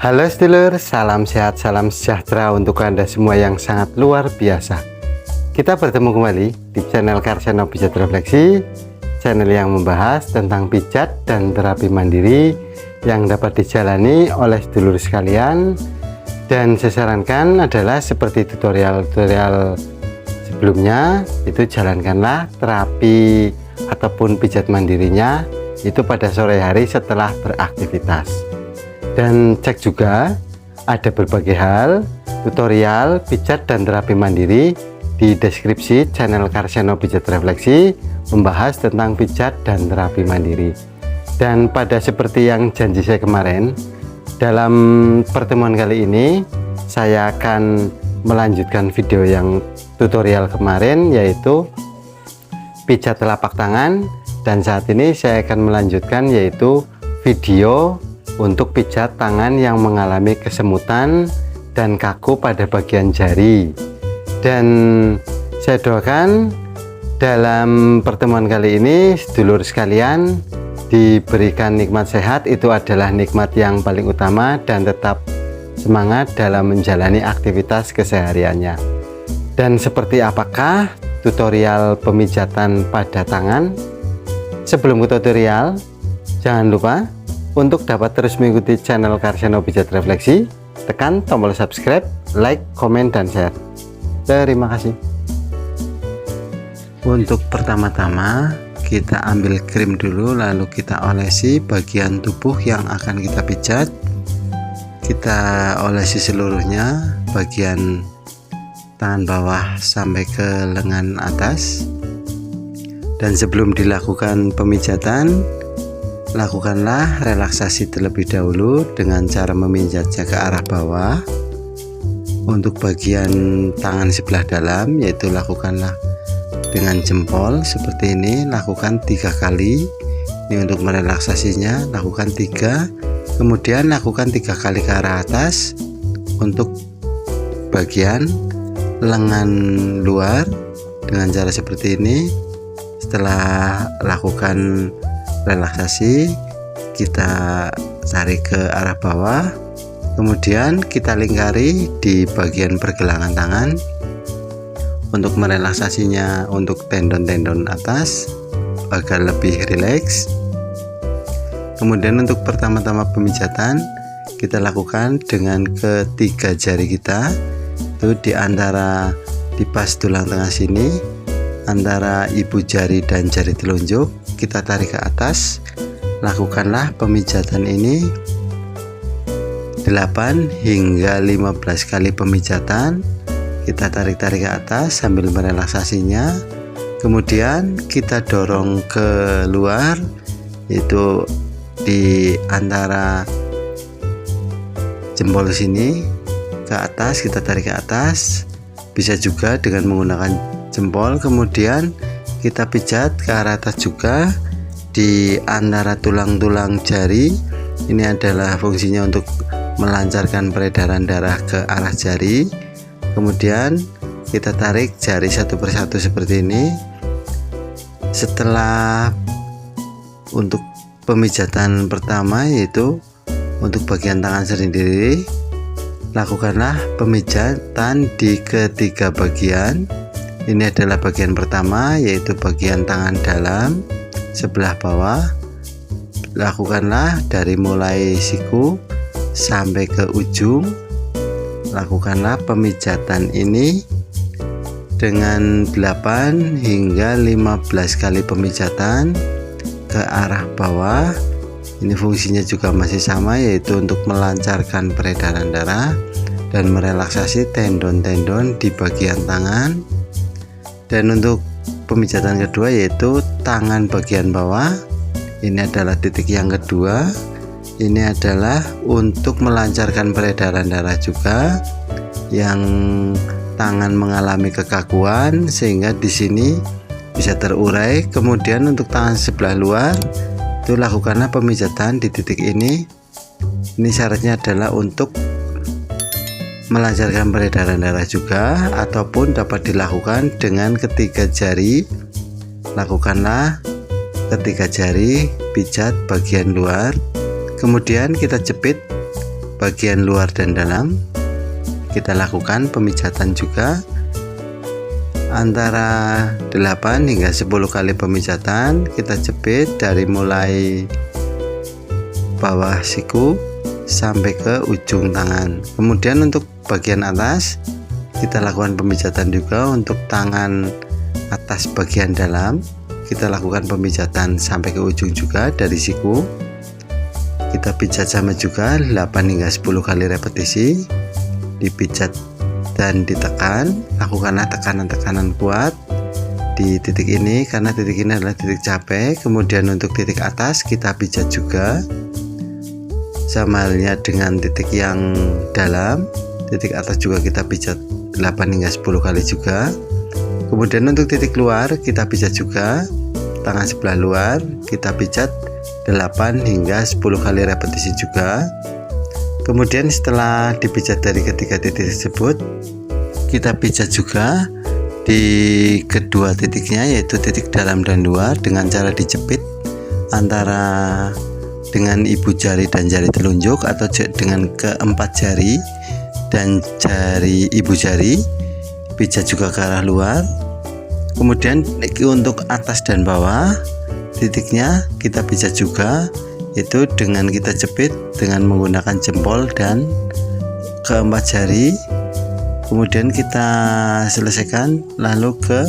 Halo sedulur, salam sehat, salam sejahtera untuk Anda semua yang sangat luar biasa. Kita bertemu kembali di channel Karseno Pijat Refleksi, channel yang membahas tentang pijat dan terapi mandiri yang dapat dijalani oleh sedulur sekalian. Dan saya sarankan adalah seperti tutorial-tutorial sebelumnya, itu jalankanlah terapi ataupun pijat mandirinya itu pada sore hari setelah beraktivitas. Dan cek juga ada berbagai hal tutorial pijat dan terapi mandiri di deskripsi channel Karseno Pijat Refleksi membahas tentang pijat dan terapi mandiri. Dan pada seperti yang janji saya kemarin, dalam pertemuan kali ini saya akan melanjutkan video yang tutorial kemarin, yaitu pijat telapak tangan, dan saat ini saya akan melanjutkan yaitu video untuk pijat tangan yang mengalami kesemutan dan kaku pada bagian jari. Dan saya doakan dalam pertemuan kali ini sedulur sekalian diberikan nikmat sehat, itu adalah nikmat yang paling utama, dan tetap semangat dalam menjalani aktivitas kesehariannya. Dan seperti apakah tutorial pemijatan pada tangan? Sebelum ke tutorial, jangan lupa untuk dapat terus mengikuti channel Karseno Pijat Refleksi, tekan tombol subscribe, like, komen, dan share. Terima kasih. Untuk pertama-tama kita ambil krim dulu, lalu kita olesi bagian tubuh yang akan kita pijat. Kita olesi seluruhnya, bagian tangan bawah sampai ke lengan atas. Dan sebelum dilakukan pemijatan, lakukanlah relaksasi terlebih dahulu dengan cara memijatnya ke arah bawah. Untuk bagian tangan sebelah dalam, yaitu lakukanlah dengan jempol seperti ini, lakukan 3 kali. Ini untuk merelaksasinya, lakukan 3, kemudian lakukan 3 kali ke arah atas. Untuk bagian lengan luar dengan cara seperti ini. Setelah lakukan relaksasi, kita tarik ke arah bawah, kemudian kita lingkari di bagian pergelangan tangan untuk merelaksasinya, untuk tendon-tendon atas agar lebih rileks. Kemudian untuk pertama-tama pemijatan kita lakukan dengan ketiga jari kita, itu di antara di pas tulang tengah sini, antara ibu jari dan jari telunjuk, kita tarik ke atas. Lakukanlah pemijatan ini 8 hingga 15 kali pemijatan. Kita tarik-tarik ke atas sambil merelaksasinya, kemudian kita dorong ke luar, yaitu di antara jempol sini ke atas, kita tarik ke atas. Bisa juga dengan menggunakan jempol, kemudian kita pijat ke arah atas juga di antara tulang-tulang jari. Ini adalah fungsinya untuk melancarkan peredaran darah ke arah jari. Kemudian kita tarik jari satu persatu seperti ini. Setelah untuk pemijatan pertama, yaitu untuk bagian tangan sendiri, lakukanlah pemijatan di ketiga bagian. Ini adalah bagian pertama, yaitu bagian tangan dalam sebelah bawah. Lakukanlah dari mulai siku sampai ke ujung. Lakukanlah pemijatan ini dengan 8 hingga 15 kali pemijatan ke arah bawah. Ini fungsinya juga masih sama, yaitu untuk melancarkan peredaran darah dan merelaksasi tendon-tendon di bagian tangan. Dan untuk pemijatan kedua, yaitu tangan bagian bawah, ini adalah titik yang kedua. Ini adalah untuk melancarkan peredaran darah juga, yang tangan mengalami kekakuan sehingga di sini bisa terurai. Kemudian untuk tangan sebelah luar, itu lakukanlah pemijatan di titik ini. Ini syaratnya adalah untuk melancarkan peredaran darah juga, ataupun dapat dilakukan dengan ketiga jari. Lakukanlah ketiga jari, pijat bagian luar, kemudian kita jepit bagian luar dan dalam. Kita lakukan pemijatan juga antara 8 hingga 10 kali pemijatan. Kita jepit dari mulai bawah siku sampai ke ujung tangan. Kemudian untuk bagian atas kita lakukan pemijatan juga. Untuk tangan atas bagian dalam kita lakukan pemijatan sampai ke ujung juga dari siku. Kita pijat sama juga 8 hingga 10 kali repetisi, dipijat dan ditekan. Lakukanlah tekanan-tekanan kuat di titik ini karena titik ini adalah titik capek. Kemudian untuk titik atas kita pijat juga, sama halnya dengan titik yang dalam. Titik atas juga kita pijat 8 hingga 10 kali juga. Kemudian untuk titik luar kita pijat juga, tangan sebelah luar kita pijat 8 hingga 10 kali repetisi juga. Kemudian setelah dipijat dari ketiga titik tersebut, kita pijat juga di kedua titiknya, yaitu titik dalam dan luar, dengan cara dijepit antara dengan ibu jari dan jari telunjuk atau dengan keempat jari dan jari ibu jari. Pijat juga ke arah luar. Kemudian untuk atas dan bawah titiknya kita pijat juga, itu dengan kita jepit dengan menggunakan jempol dan keempat jari. Kemudian kita selesaikan lalu ke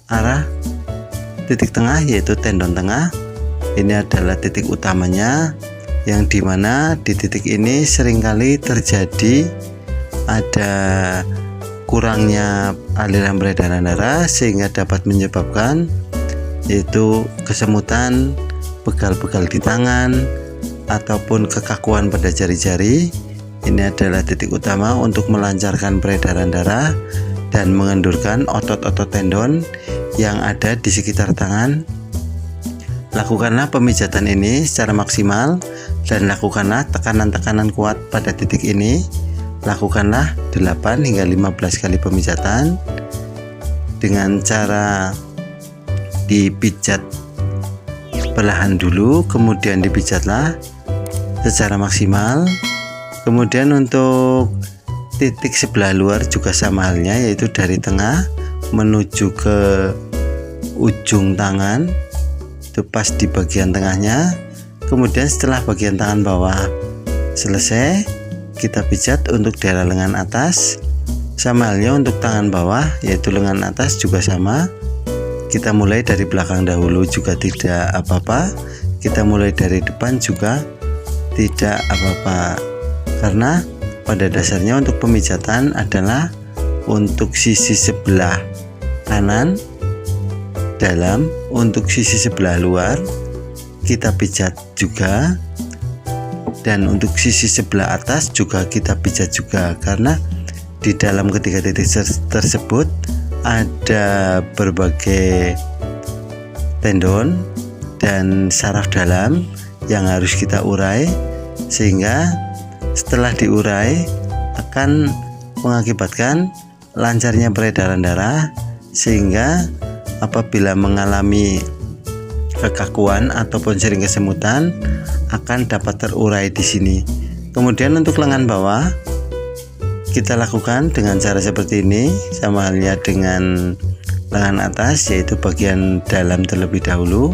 arah titik tengah, yaitu tendon tengah. Ini adalah titik utamanya, yang dimana di titik ini seringkali terjadi ada kurangnya aliran peredaran darah sehingga dapat menyebabkan yaitu kesemutan, pegal-pegal di tangan, ataupun kekakuan pada jari-jari. Ini adalah titik utama untuk melancarkan peredaran darah dan mengendurkan otot-otot tendon yang ada di sekitar tangan. Lakukanlah pemijatan ini secara maksimal dan lakukanlah tekanan-tekanan kuat pada titik ini. Lakukanlah 8 hingga 15 kali pemijatan dengan cara dipijat perlahan dulu, kemudian dipijatlah secara maksimal. Kemudian untuk titik sebelah luar juga sama halnya, yaitu dari tengah menuju ke ujung tangan, itu pas di bagian tengahnya. Kemudian setelah bagian tangan bawah selesai, kita pijat untuk daerah lengan atas. Sama halnya untuk tangan bawah, yaitu lengan atas juga sama. Kita mulai dari belakang dahulu juga tidak apa-apa, kita mulai dari depan juga tidak apa-apa, karena pada dasarnya untuk pemijatan adalah untuk sisi sebelah kanan dalam, untuk sisi sebelah luar kita pijat juga, dan untuk sisi sebelah atas juga kita pijat juga, karena di dalam ketiga titik tersebut ada berbagai tendon dan saraf dalam yang harus kita urai, sehingga setelah diurai akan mengakibatkan lancarnya peredaran darah, sehingga apabila mengalami kekakuan ataupun sering kesemutan akan dapat terurai di sini. Kemudian untuk lengan bawah kita lakukan dengan cara seperti ini, sama halnya dengan lengan atas, yaitu bagian dalam terlebih dahulu,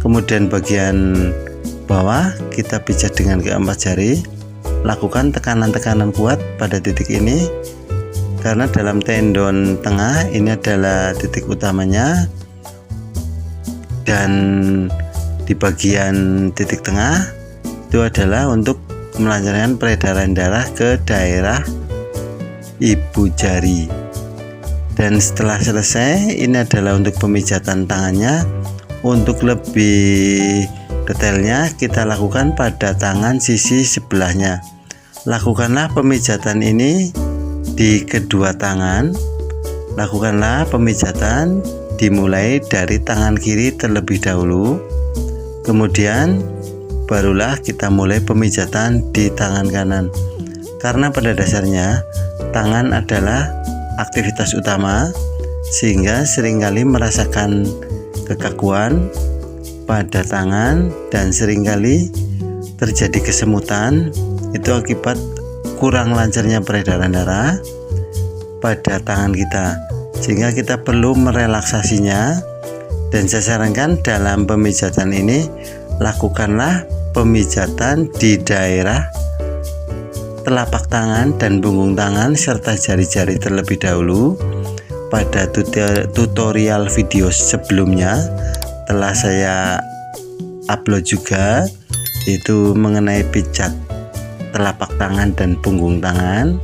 kemudian bagian bawah kita pijat dengan keempat jari. Lakukan tekanan-tekanan kuat pada titik ini, karena dalam tendon tengah ini adalah titik utamanya, dan di bagian titik tengah itu adalah untuk melancarkan peredaran darah ke daerah ibu jari. Dan setelah selesai, ini adalah untuk pemijatan tangannya. Untuk lebih detailnya kita lakukan pada tangan sisi sebelahnya. Lakukanlah pemijatan ini di kedua tangan. Lakukanlah pemijatan dimulai dari tangan kiri terlebih dahulu, kemudian barulah kita mulai pemijatan di tangan kanan, karena pada dasarnya tangan adalah aktivitas utama, sehingga seringkali merasakan kekakuan pada tangan dan seringkali terjadi kesemutan itu akibat kurang lancarnya peredaran darah pada tangan kita, sehingga kita perlu merelaksasinya. Dan saya sarankan dalam pemijatan ini lakukanlah pemijatan di daerah telapak tangan dan punggung tangan serta jari-jari terlebih dahulu. Pada tutorial video sebelumnya telah saya upload juga, yaitu mengenai pijat telapak tangan dan punggung tangan.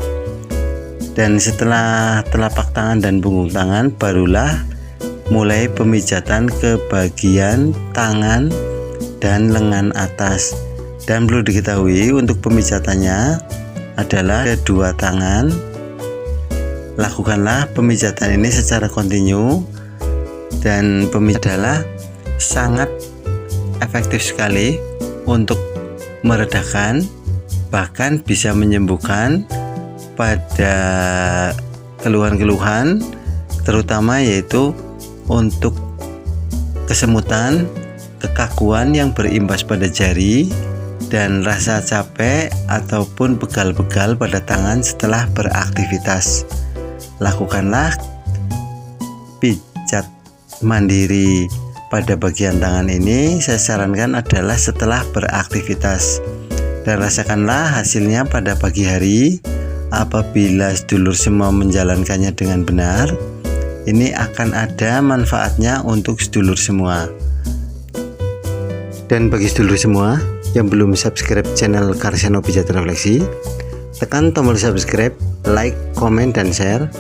Dan setelah telapak tangan dan punggung tangan, barulah mulai pemijatan ke bagian tangan dan lengan atas. Dan perlu diketahui untuk pemijatannya adalah kedua tangan. Lakukanlah pemijatan ini secara kontinu, dan pemijat adalah sangat efektif sekali untuk meredakan, bahkan bisa menyembuhkan pada keluhan-keluhan, terutama yaitu untuk kesemutan, kekakuan yang berimbas pada jari, dan rasa capek ataupun pegal-pegal pada tangan setelah beraktivitas. Lakukanlah pijat mandiri pada bagian tangan ini, saya sarankan adalah setelah beraktivitas, dan rasakanlah hasilnya pada pagi hari. Apabila sedulur semua menjalankannya dengan benar, ini akan ada manfaatnya untuk sedulur semua. Dan bagi sedulur semua yang belum subscribe channel Karseno Pijat Refleksi, tekan tombol subscribe, like, komen, dan share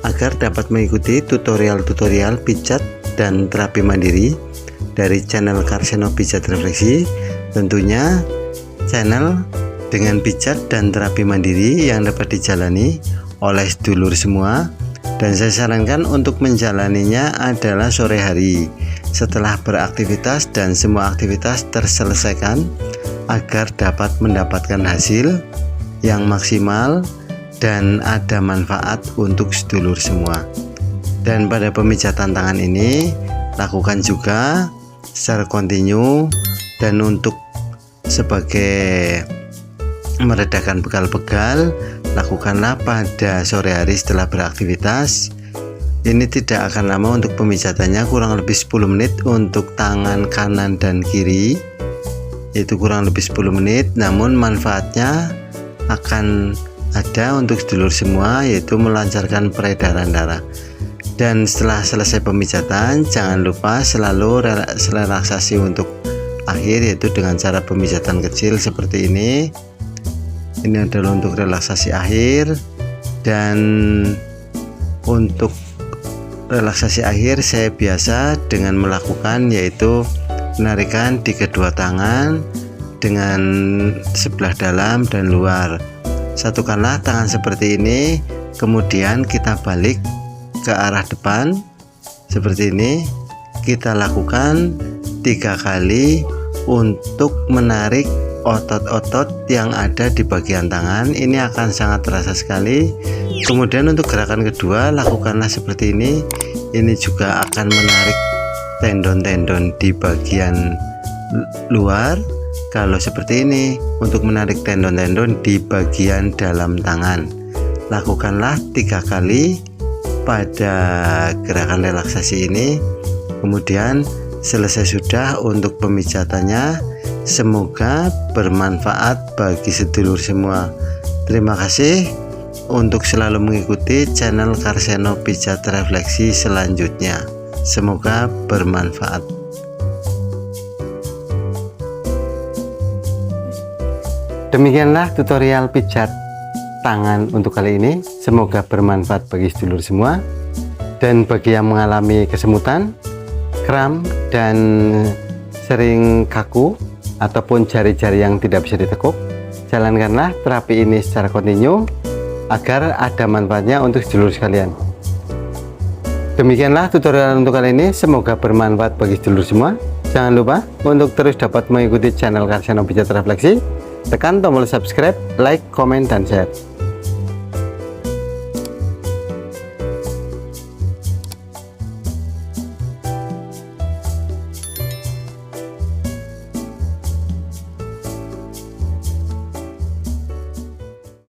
agar dapat mengikuti tutorial-tutorial pijat dan terapi mandiri dari channel Karseno Pijat Refleksi. Tentunya channel dengan pijat dan terapi mandiri yang dapat dijalani oleh sedulur semua, dan saya sarankan untuk menjalaninya adalah sore hari setelah beraktivitas dan semua aktivitas terselesaikan, agar dapat mendapatkan hasil yang maksimal dan ada manfaat untuk sedulur semua. Dan pada pemijatan tangan ini lakukan juga secara kontinu, dan untuk sebagai meredakan pegal-pegal lakukanlah pada sore hari setelah beraktivitas. Ini tidak akan lama untuk pemijatannya, kurang lebih 10 menit untuk tangan kanan dan kiri, itu kurang lebih 10 menit, namun manfaatnya akan ada untuk sedulur semua, yaitu melancarkan peredaran darah. Dan setelah selesai pemijatan, jangan lupa selalu relaksasi untuk akhir, yaitu dengan cara pemijatan kecil seperti ini. Ini adalah untuk relaksasi akhir. Dan untuk relaksasi akhir saya biasa dengan melakukan, yaitu penarikan di kedua tangan dengan sebelah dalam dan luar. Satukanlah tangan seperti ini, kemudian kita balik ke arah depan seperti ini. Kita lakukan 3 kali untuk menarik otot-otot yang ada di bagian tangan. Ini akan sangat terasa sekali. Kemudian untuk gerakan kedua lakukanlah seperti ini. Ini juga akan menarik tendon-tendon di bagian luar. Kalau seperti ini untuk menarik tendon-tendon di bagian dalam tangan. Lakukanlah 3 kali pada gerakan relaksasi ini. Kemudian selesai sudah untuk pemijatannya. Semoga bermanfaat bagi sedulur semua. Terima kasih untuk selalu mengikuti channel Karseno Pijat Refleksi selanjutnya. Semoga bermanfaat. Demikianlah tutorial pijat tangan untuk kali ini. Semoga bermanfaat bagi sedulur semua. Dan bagi yang mengalami kesemutan, kram, dan sering kaku ataupun jari-jari yang tidak bisa ditekuk, jalankanlah terapi ini secara kontinu agar ada manfaatnya untuk sedulur sekalian. Demikianlah tutorial untuk kali ini. Semoga bermanfaat bagi sedulur semua. Jangan lupa untuk terus dapat mengikuti channel Karseno Pijat Refleksi. Tekan tombol subscribe, like, komen, dan share.